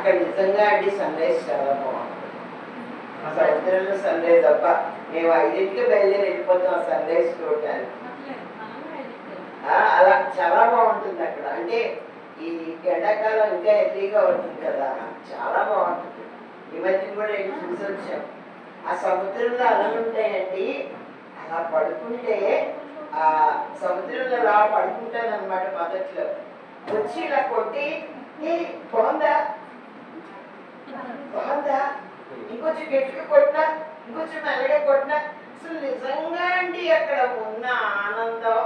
అక్కడ నిజంగా అండి సన్ రైజ్ చాలా బాగుంటుంది. సముద్రంలో సన్ రైజ్ తప్ప మేము 5ంటికి బయలుదేరి వెళ్ళిపోతాం ఆ సన్ రైజ్ చూడటానికి. అలా చాలా బాగుంటుంది అక్కడ. అంటే ఈ ఎండాకాలం ఇంకా ఎర్లీగా ఉంటుంది కదా, చాలా బాగుంటుంది. ఈ మధ్య కూడా వెళ్ళి చూసి వచ్చాం. ఆ సముద్రంలో అలలు ఉంటాయండి, అలా పడుకుంటే ఆ సముద్రంలో అలా పడుకుంటాను అనమాట. మొదట్లో వచ్చి ఇలా కొట్టి బాగుందా బాగుందా, ఇంకొంచెం గట్టిగా కొట్టినా, ఇంకొంచెం మెల్లగా కొట్టినా. అసలు నిజంగా అండి అక్కడ ఉన్న ఆనందం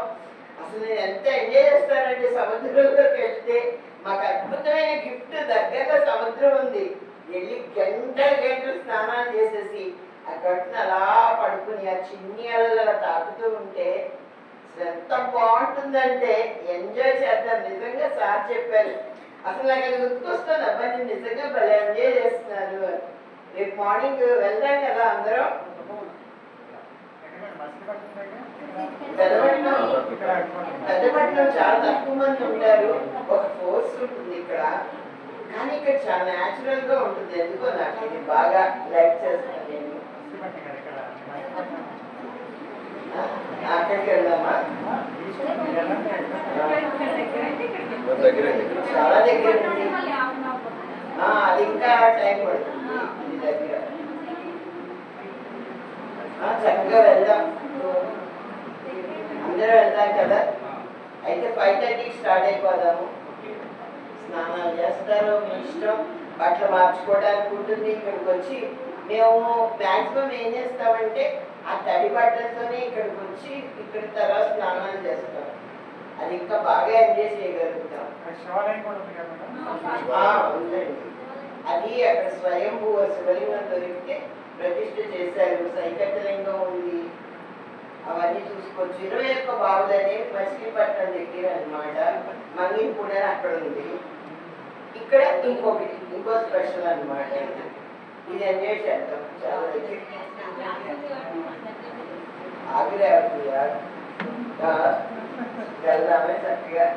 అసలు నేను ఎంత ఎంజాయ్ చేస్తానండి సముద్రంలోకి వెళ్తే. మాకు అద్భుతమైన గిఫ్ట్, దగ్గరలో సముద్రం ఉంది. వెళ్ళి గంటలు స్నానాలు చేసేసి ఆ గట్టును అలా పడుకుని ఆ చిన్ని అలలు తాకుతూ ఉంటే అసలు ఎంత బాగుంటుందంటే ఎంజాయ్ చేద్దాం. నిజంగా సార్ చెప్పారు. అసలు నాకు అది గుర్తుకొస్తుంది, అబ్బాయి నేను నిజంగా భలే ఎంజాయ్ చేస్తున్నాను. రేపు మార్నింగ్ వెళ్దాం కదా అందరం. పెద్దపట్నం చాలా తక్కువ మంది ఉంటారు, ఒక ఫోర్స్ ఉంటుంది ఇక్కడ. కానీ ఇక్కడ చాలా న్యాచురల్ గా ఉంటుంది. ఎందుకో నాకు ఇది బాగా లైక్ చేస్తాను నేను. అక్కడికి వెళ్దామా? చాలా దగ్గర ఉంది. అది ఇంకా టైం పడుతుంది. ఇది దగ్గర చక్కగా వెళ్దాం, అందరూ వెళ్దాం కదా. అయితే 5:30కి స్టార్ట్ అయిపోదాము. స్నానాలు చేస్తారు, మీ ఇష్టం. బట్టలు మార్చుకోవడానికి ఉంటుంది. ఇక్కడికి వచ్చి మేము మ్యాక్సిమం ఏం చేస్తామంటే ఆ తడి బట్టలతోనే ఇక్కడికి వచ్చి ఇక్కడ తర్వాత స్నానాలు చేస్తాం. అది ఇంకా బాగా ఎంజాయ్ చేయగలుగుతాం. ఉందండి, అది అక్కడ స్వయంభూ శివలింగం దొరికితే ప్రతిష్ఠ చేశారు. సైకత్యలింగం ఉంది, అవన్నీ చూసుకోవచ్చు. 21 బావులు అనేవి మచిలీపట్నం దగ్గర అనమాట. మంగినపూడి అక్కడ ఉంది. ఇక్కడ ఇంకొకటి, ఇంకో స్పెషల్ అనమాట. ఇది ఎంజాయ్ చేద్దాం. చాలా ఆగ్రే వెళ్దామే చక్కగా.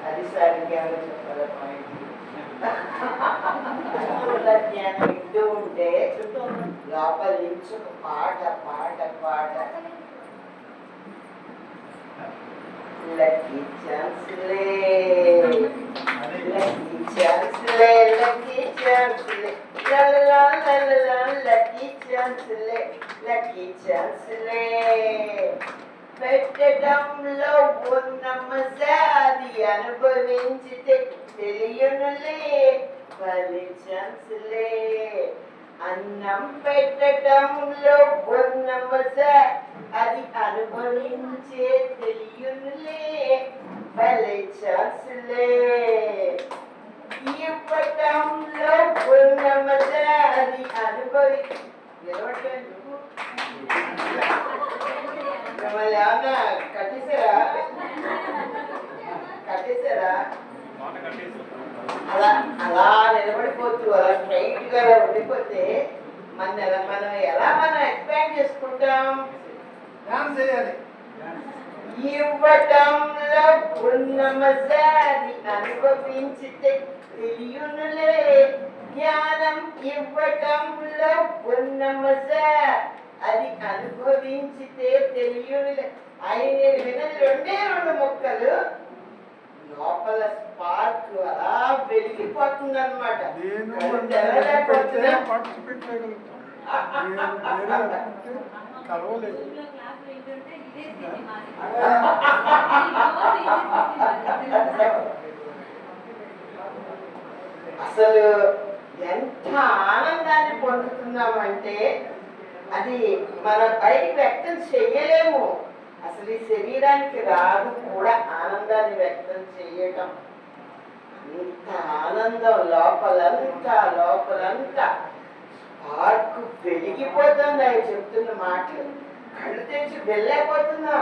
అది సార్ ఇంకేమైనా చెప్పాలా పాయింట్? వింటూ ఉంటే లోపల నుంచి ఒక పాట పాట పాట. లక్కీ ఛాన్స్లే, లక్కీ ఛాన్స్లే, లక్కీ ఛాన్స్లే, లక్కీ ఛాన్స్లే, లక్కీ ఛాన్స్లే. పెట్టడంలో ఉన్న మజాది అనుభవించితే తెలియనులే భలే ఛాన్స్లే. అన్నం పెట్టడంలో ఉన్న మజా అది అనుభవించే తెలియనులే భలే ఛాన్స్లే. ఇవ్వటంలో ఉన్న మజా అది అనుభవి మిమ్మల్ని ఏమన్నా కట్టేశారా? అలా అలా నిలబడిపోతూ అలా స్ట్రైట్ గా ఉండిపోతే మనం ఎలా ఎక్స్పాండ్ చేసుకుంటాం? ఇవ్వటంలో ఉన్న మజాది అనుభవించితే తెలియనులే జ్ఞానం. ఇవ్వటంలో ఉన్న మజా అది అనుభవించితే తెలియనులే. ఆయన నేను విన్నది 2 ముక్కలు, లోపల స్పార్క్ అలా వెలిగిపోతుంది అనమాట. అసలు ఎంత ఆనందాన్ని పొందుతున్నామంటే అది మన బయటికి వ్యక్తం చెయ్యలేము. అసలు ఈ శరీరానికి రాదు కూడా ఆనందాన్ని వ్యక్తం చేయటం. అంత ఆనందం లోపలంతా స్పార్క్ వెలిగిపోతుంది. ఆయన చెప్తున్న మాటలు కళ్ళు తెచ్చి వెళ్ళలేకపోతున్నా.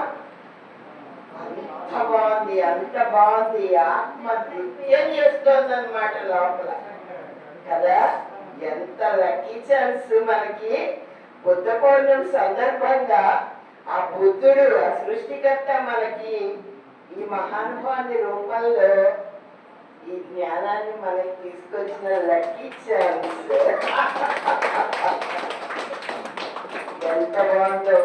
అంత బాగుంది. ఆత్మ నృత్యం చేస్తోంది అనమాట లోపల కదా. ఎంత లక్కీ ఛాన్స్ మనకి. బుద్ధ పౌర్ణమి సందర్భంగా ఆ బుద్ధుడు, ఆ సృష్టికర్త మనకి ఈ మహానుభావుని రూపంలో ఈ జ్ఞానాన్ని మనకి తీసుకొచ్చిన లక్కీ ఛాన్స్. ఎంత బాగుందో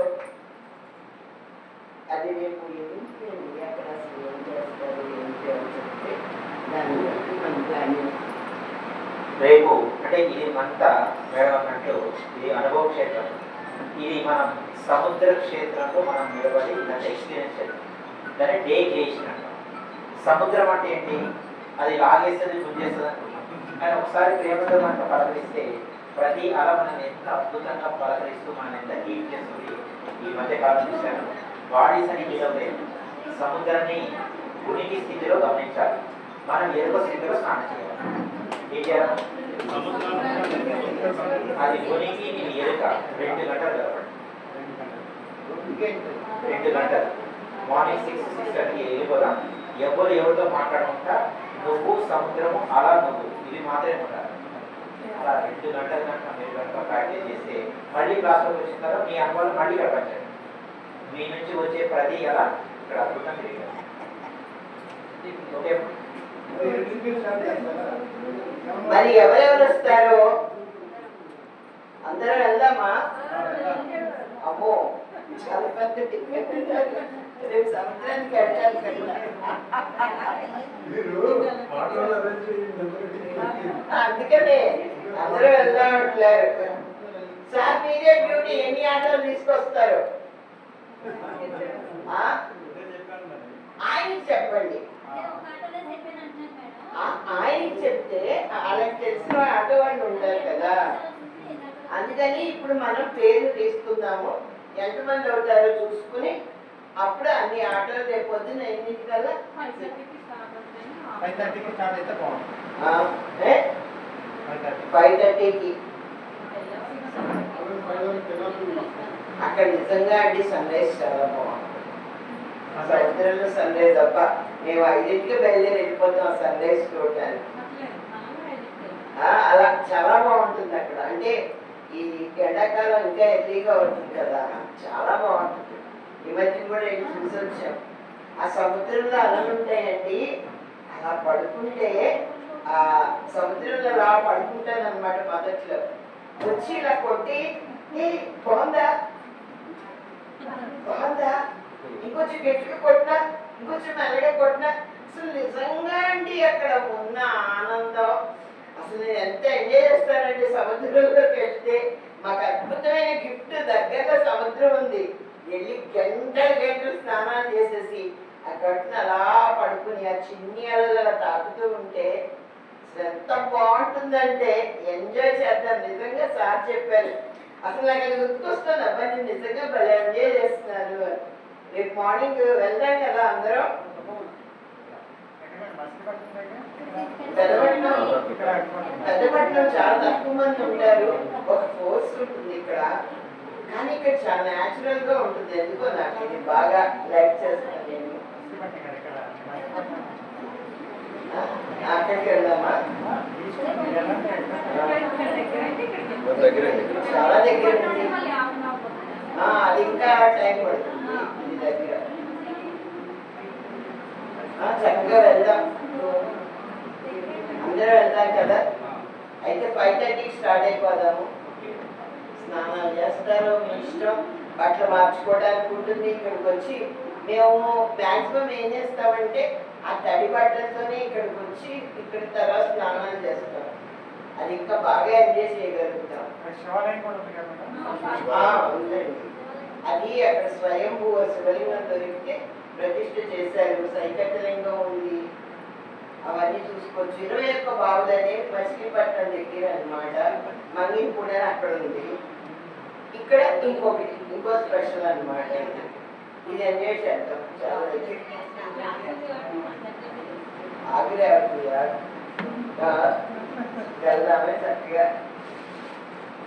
అది. రేపు ఏంటి అక్కడ అసలు ఏం చేస్తారు ఏంటి అని చెప్తే దాన్ని బట్టి మన ప్లానింగ్. రేపు అంటే ఇది అంతా మేడం అన్నట్టు ఇది అనుభవ క్షేత్రం. ఇది మనం సముద్ర క్షేత్రంలో మనం నిలబడి దాన్ని ఎక్స్పీరియన్స్ చేస్తాం. దాన్ని డే క్రియేషన్ అంటాం. సముద్రం అంటే ఏంటి? అది లాగేస్తుంది, గుంజేస్తుంది అనుకుంటాం. కానీ ఒకసారి ప్రేమతో మనకు పలకరిస్తే ప్రతి అల మనం ఎంత అద్భుతంగా పలకరిస్తూ మనం ఎంత హీట్ చేస్తుంది. ఈ మధ్య కాలం చూశాను. బాడీస్ అని పిలవలేదు, సముద్రాన్ని ఉనికి స్థితిలో గమనించాలి. మనం ఎరుక స్థితిలో స్నానం చేయాలి. ఏం చేయాలి? అది ఉనికి నేను ఎరుక 2 గంటలు గడపండి. 2 గంటలు మార్నింగ్ 6-6:30 వెళ్ళిపోదాం. ఎవరు ఎవరితో మాట్లాడకుండా నువ్వు సముద్రము అలా నువ్వు ఇది మాత్రమే ఉండాలి. అలా 2 గంటల కన్నా మీరు కనుక ప్రాక్టీస్ చేస్తే మళ్ళీ క్లాస్లోకి వచ్చిన తర్వాత మీ అనుభవాలు మళ్ళీ గడపండి. మీ నుంచి వచ్చే ప్రతి అలా ఇక్కడ అద్భుతం తిరిగారు. ఓకే, మరి ఎవరెవరు వస్తారో అందరూ వెళ్దామా? అమ్మో చాలా పెద్ద టికెట్. రేపు సముద్రానికి వెళ్ళాలి కదా. అందుకనే అందరూ వెళ్దామంటున్నారు. సార్ మీరే డ్యూటీ, ఎన్ని ఆటోలు తీసుకొస్తారు? ఆయనకి చెప్పండి. ఆయనకి చెప్తే వాళ్ళకి తెలిసిన ఆటో వాళ్ళు ఉంటారు కదా. అందుకని ఇప్పుడు మనం పేర్లు తీసుకుందాము, ఎంతమంది అవుతారో చూసుకుని అప్పుడు అన్ని ఆటోలు రేపు పొద్దున్న ఎన్నింటికల్లా 5:30కి అక్కడ నిజంగా అండి సన్ రైజ్ చాలా బాగుంటుంది. సముద్రంలో సన్ రైజ్ తప్ప మేము 5ంటికి బయలుదేరి వెళ్ళిపోతాం సన్ రైజ్ చూడటానికి. అలా చాలా బాగుంటుంది అక్కడ. అంటే ఈ ఎండాకాలం ఇంకా ఎర్లీగా ఉంటుంది కదా, చాలా బాగుంటుంది. ఈ మధ్య కూడా వెళ్ళి చూసి వచ్చాం. ఆ సముద్రంలో అలలు ఉంటాయండి. అలా పడుకుంటే ఆ సముద్రంలో అలా పడుకుంటాను అనమాట. మొదట్లో వచ్చి ఇలా కొట్టి బాగుందా బాగుందా, ఇంకొంచెం గట్టిగా కొట్టినా, ఇంకొంచెం మెల్లగా కొట్టినా. అసలు నిజంగా అండి అక్కడ ఉన్న ఆనందం అసలు నేను ఎంత ఎంజాయ్ చేస్తానండి. సముద్రంలోకి వెళ్తే మాకు అద్భుతమైన గిఫ్ట్. దగ్గరలో సముద్రం ఉంది. వెళ్ళి గంటలు స్నానాలు చేసేసి ఆ గట్టును అలా పడుకుని ఆ చిన్ని అలలు అలా తాకుతూ ఉంటే అసలు ఎంత బాగుంటుందంటే ఎంజాయ్ చేద్దాం. నిజంగా సార్ చెప్పారు. అసలు నాకు అది గుర్తుకొస్తుంది. అబ్బా నేను నిజంగా భలే ఎంజాయ్ చేస్తున్నాను. రేపు మార్నింగ్ వెళ్దాం కదా అందరం. పెద్దపట్నం చాలా తక్కువ మంది ఉంటారు. ఒక ఫోర్స్ ఉంటుంది ఇక్కడ, కానీ ఇక్కడ చాలా న్యాచురల్ గా ఉంటుంది. ఎందుకో నాకు ఇది బాగా లైక్ చేస్తాను నేను. అక్కడికి వెళ్దామా? చాలా దగ్గర ఉంది. అది ఇంకా టైం పడుతుంది. ఇది దగ్గర చక్కగా వెళ్దాం. అందరూ వెళ్దాం కదా. అయితే 5:30కి స్టార్ట్ అయిపోదాము. స్నానాలు చేస్తారు, మీ ఇష్టం. బట్టలు మార్చుకోవడానికి ఉంటుంది. ఇక్కడికి వచ్చి మేము మ్యాక్సిమం ఏం చేస్తామంటే ఆ తడి బట్టలతోనే ఇక్కడికి వచ్చి ఇక్కడ తర్వాత స్నానాలు చేస్తాం. అది ఇంకా బాగా ఎంజాయ్ చేయగలుగుతాం. ఉందండి. అది అక్కడ స్వయంభూ శివలింగం దొరికితే ప్రతిష్ఠ చేశారు. సైకట్యలింగం ఉంది. అవన్నీ చూసుకోవచ్చు. 21 బావులు అనేవి మచిలీపట్నం దగ్గర అనమాట. మంగిని కూడా అక్కడ ఉంది. ఇక్కడ ఇంకో స్పెషల్ అనమాట. ఇది ఎంజాయ్ చేద్దాం. చాలా ఆగ్రా వెళ్దామే చక్కగా.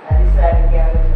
అది సార్ ఇంకేమైనా